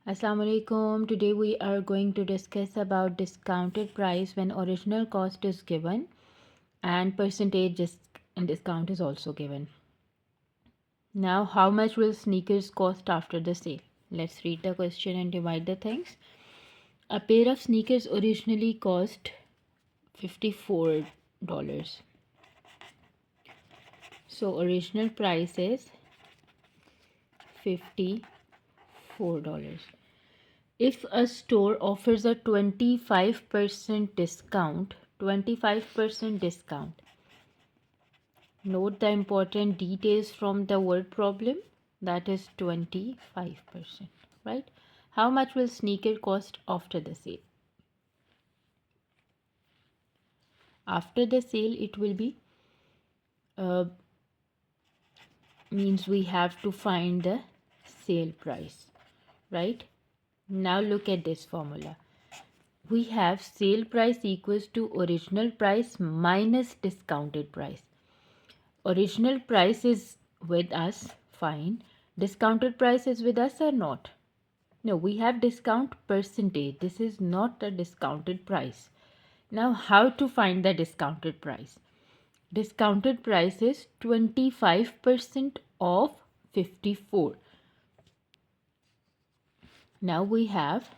Assalamu alaikum. Today we are going to discuss about discounted price when original cost is given and percentage discount is also given. Now, how much will sneakers cost after the sale? Let's read the question and divide the things. A pair of sneakers originally cost $54. So original price is $54. If a store offers a 25% discount, note the important details from the word problem, that is 25%, right? How much will sneaker cost after the sale? After the sale, it will be, means we have to find the sale price, right? Now look at this formula. We have sale price equals to original price minus discounted price. Original price is with us, fine. Discounted price is with us or not? No, we have discount percentage. This is not a discounted price. Now, how to find the discounted price? Discounted price is 25% of 54. Now we have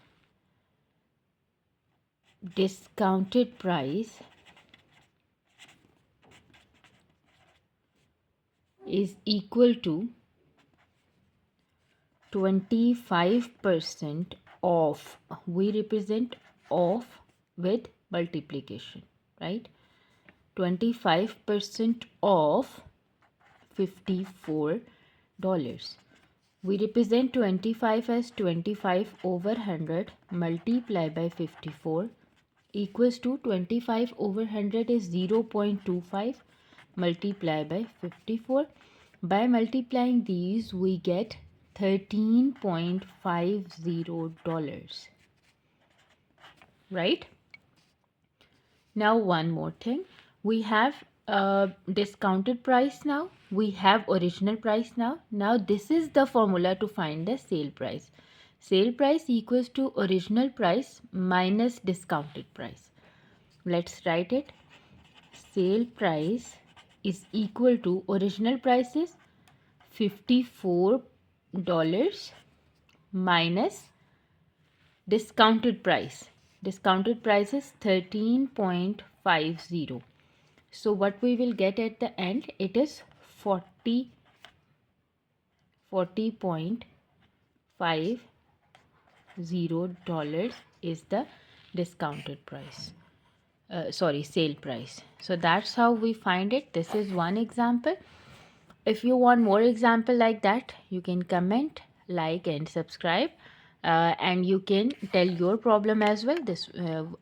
discounted price is equal to 25% of, we represent off with multiplication, right? 25% of $54. We represent 25 as 25 over 100 multiplied by 54 equals to 25 over 100 is 0.25 multiplied by 54. By multiplying these, we get $13.50, right? Now one more thing, we have discounted price now, we have original price now. Now this is the formula to find the sale price. Sale price equals to original price minus discounted price. Let's write it. Sale price is equal to, original price is $54 minus discounted price. Discounted price is 13.50. So what we will get at the end, it is $40.50 is the discounted price. Sale price. So that's how we find it. This is one example. If you want more example like that, you can comment, like and subscribe, and you can tell your problem as well.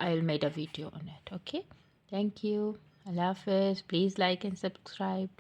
I'll make a video on it. Okay, thank you. Allah Hafiz. Please like and subscribe.